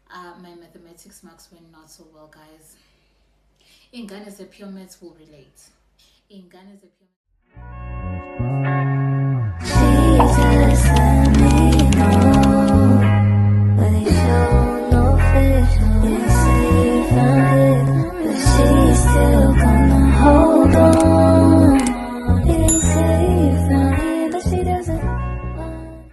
My mathematics marks went not so well, guys. In Ghana, the pure maths will relate. In Ghana, the pure Jesus, let me know. But they show no fish. They say you found it, but she's still gonna hold on. They say you found it, but she doesn't want.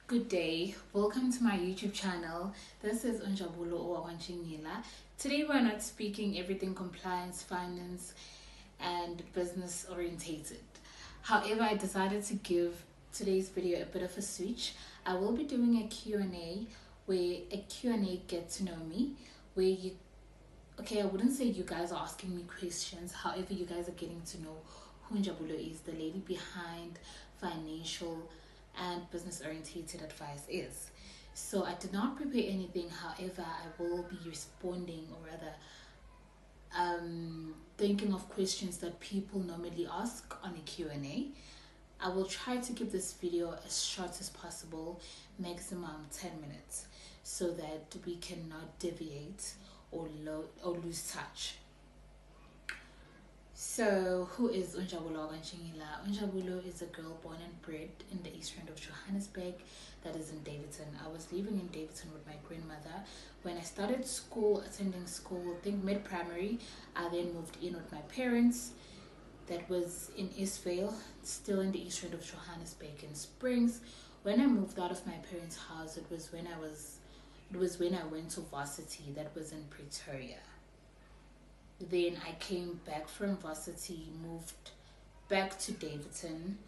Good day, welcome to my YouTube channel. This is Unjabulo Owawanchingila. Today we're not speaking everything compliance, finance, and business orientated. However, I decided to give today's video a bit of a switch. I will be doing a Q&A where a Q&A get to know me, where you, okay, I wouldn't say you guys are asking me questions. However, you guys are getting to know who Njabulo is, the lady behind financial and business orientated advice is. So I did not prepare anything. However, I will be responding, or rather thinking of questions that people normally ask on a Q&A. I will try to keep this video as short as possible, maximum 10 minutes, so that we cannot deviate or lose touch. So, who is Unjabulo Ganchingila? Unjabulo is a girl born and bred in the east end of Johannesburg, that is in Davidson. I was living in Davidson with my grandmother. When I started school, attending school, I think mid-primary, I then moved in with my parents. That was in Eastvale, still in the east end of Johannesburg in Springs. When I moved out of my parents' house, it was when I went to varsity, that was in Pretoria. Then I came back from varsity, moved back to Davidson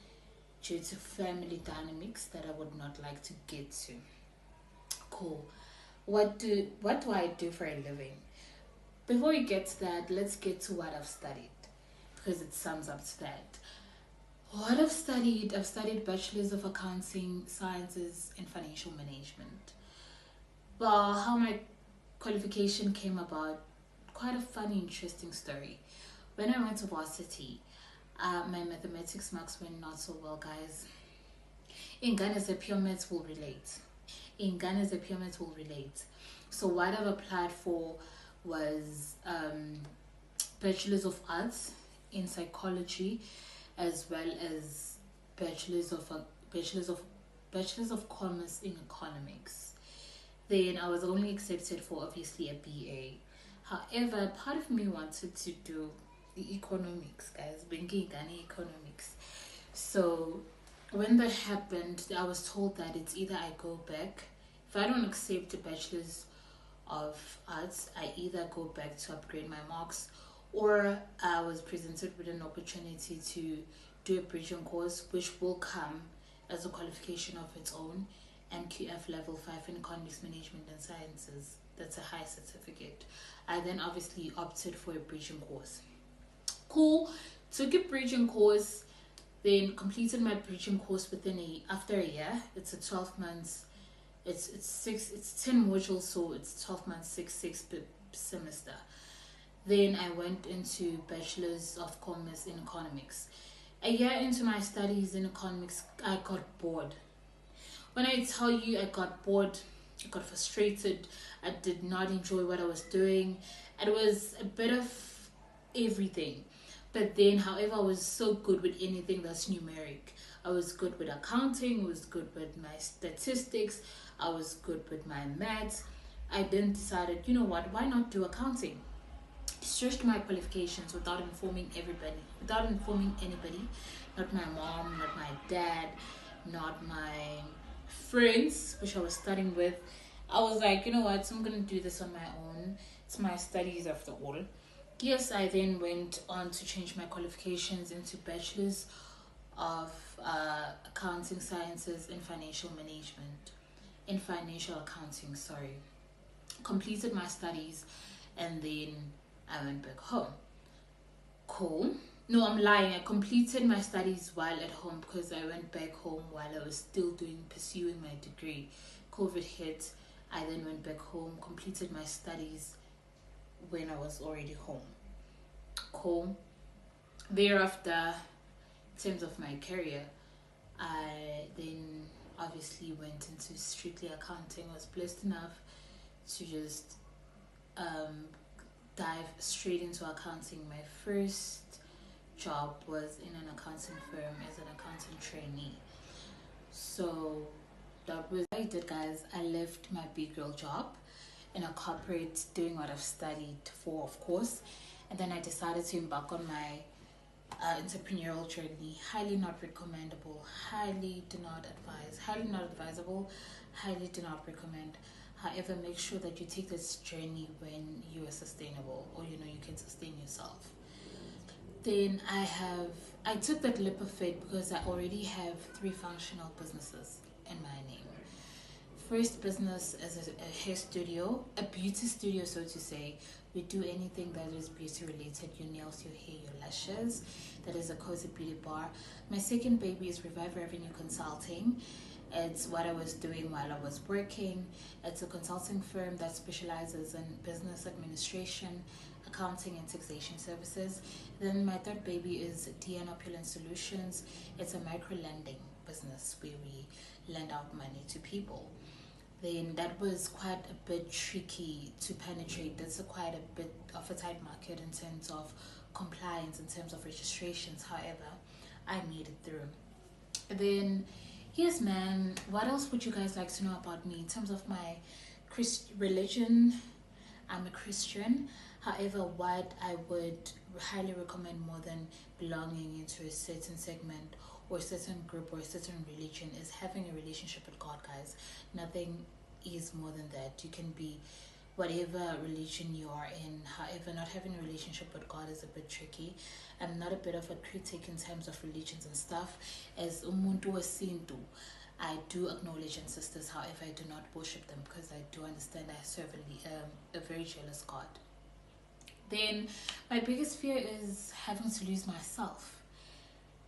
due to family dynamics that I would not like to get to. Cool. What do I do for a living? Before we get to that, let's get to what I've studied, because it sums up to that. What I've studied Bachelor's of Accounting Sciences in Financial Management. Well, how my qualification came about, quite a funny, interesting story. When I went to varsity, my mathematics marks went not so well, guys. In Ghana, the pure maths will relate. In Ghana, the pure maths will relate. So what I've applied for was Bachelor's of Arts in Psychology, as well as Bachelor's of Commerce in Economics. Then I was only accepted for obviously a BA. However, part of me wanted to do the economics, guys, Bengi Ghana economics. So when that happened, I was told that it's either I go back, if I don't accept the Bachelor's of Arts, I either go back to upgrade my marks, or I was presented with an opportunity to do a bridging course, which will come as a qualification of its own, MQF level 5 in economics, management and sciences. That's a high certificate. I then obviously opted for a bridging course. Cool. Took a bridging course, then completed my bridging course after a year. It's a 12 months. It's 10 modules, so it's 12 months, six per semester. Then I went into Bachelor's of Commerce in Economics. A year into my studies in economics, I got bored. When I tell you I got bored, I got frustrated, I did not enjoy what I was doing. It was a bit of everything. But then, however, I was so good with anything that's numeric. I was good with accounting, I was good with my statistics, I was good with my maths. I then decided, you know what, why not do accounting? Stretched my qualifications without informing anybody, not my mom, not my dad, not my friends, which I was studying with. I was like, you know what, so I'm gonna do this on my own. It's my studies after all. Yes, I then went on to change my qualifications into Bachelor's of Accounting Sciences in Financial Management, in Financial Accounting, sorry. Completed my studies, and then I went back home. Cool. No, I'm lying. I completed my studies while at home, because I went back home while I was still pursuing my degree. COVID hit. I then went back home, completed my studies when I was already home. Cool. Thereafter, in terms of my career, I then obviously went into strictly accounting. I was blessed enough to just dive straight into accounting. My first job was in an accounting firm as an accounting trainee. So that was what I did, guys. I left my big girl job in a corporate doing what I've studied for, of course, and then I decided to embark on my entrepreneurial journey. Highly not recommendable, highly do not advise, highly not advisable, highly do not recommend. However, make sure that you take this journey when you are sustainable, or you know you can sustain yourself. Then I took that leap of faith because I already have 3 functional businesses in my name. First business is a hair studio, a beauty studio, so to say. We do anything that is beauty related: your nails, your hair, your lashes. That is a cozy beauty bar. My second baby is Revive Revenue Consulting. It's what I was doing while I was working. It's a consulting firm that specializes in business administration, accounting, and taxation services. Then my third baby is DN Opulent Solutions. It's a micro lending business where we lend out money to people. Then that was quite a bit tricky to penetrate. That's quite a bit of a tight market in terms of compliance, in terms of registrations. However, I made it through. Then, yes, man, what else would you guys like to know about me in terms of my religion? I'm a Christian. However, what I would highly recommend more than belonging into a certain segment or a certain group or a certain religion is having a relationship with God, guys. Nothing is more than that. You can be whatever religion you are in. However, not having a relationship with God is a bit tricky. I'm not a bit of a critic in terms of religions and stuff. As umuntu wesintu, I do acknowledge ancestors. However, I do not worship them because I do understand I serve a very jealous God. Then my biggest fear is having to lose myself.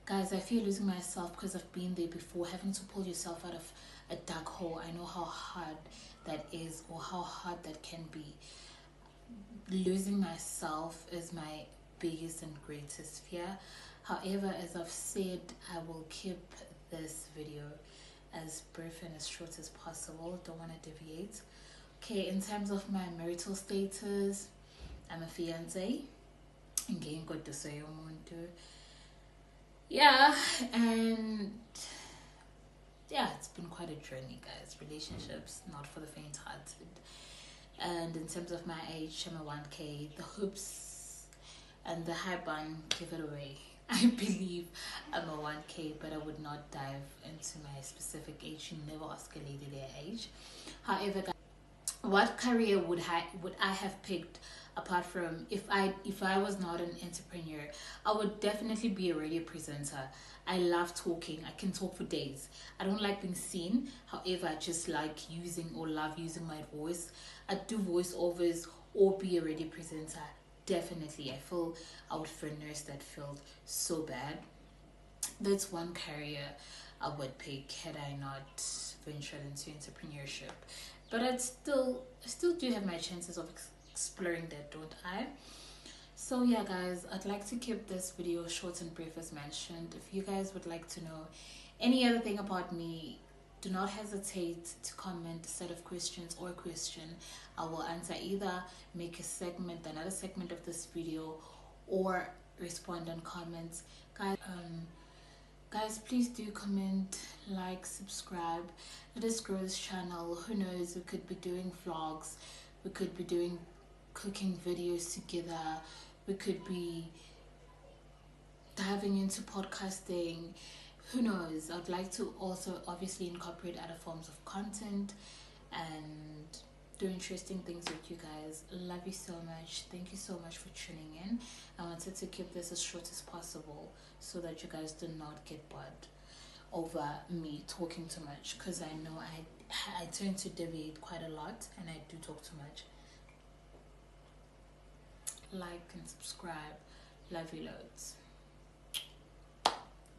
Guys, I fear losing myself because I've been there before, having to pull yourself out of a dark hole. I know how hard that is, or how hard that can be. Losing myself is my biggest and greatest fear. However, as I've said, I will keep this video as brief and as short as possible. Don't want to deviate. Okay, in terms of my marital status, I'm a fiance. Yeah, and yeah, it's been quite a journey, guys. Relationships, not for the faint-hearted. And in terms of my age, I'm a 1K. The hoops and the high bun give it away. I believe I'm a 1K, but I would not dive into my specific age. You never ask a lady their age. However, guys, what career would I have picked apart from if I was not an entrepreneur? I would definitely be a radio presenter. I love talking. I can talk for days. I don't like being seen. However, I just like love using my voice. I do voiceovers or be a radio presenter. Definitely. I feel I would furnish that field so bad. That's one career I would pick had I not ventured into entrepreneurship. But I still do have my chances of exploring that, don't I? So yeah, guys, I'd like to keep this video short and brief as mentioned. If you guys would like to know any other thing about me, do not hesitate to comment a set of questions or a question. I will answer, either make another segment of this video, or respond on comments. Guys, please do comment, like, subscribe. Let us grow this channel. Who knows, we could be doing vlogs, we could be doing cooking videos together, we could be diving into podcasting. Who knows? I'd like to also obviously incorporate other forms of content and do interesting things with you guys. Love you so much. Thank you so much for tuning in. I wanted to keep this as short as possible so that you guys do not get bored over me talking too much, because I know I tend to deviate quite a lot and I do talk too much. Like and subscribe. Love you loads.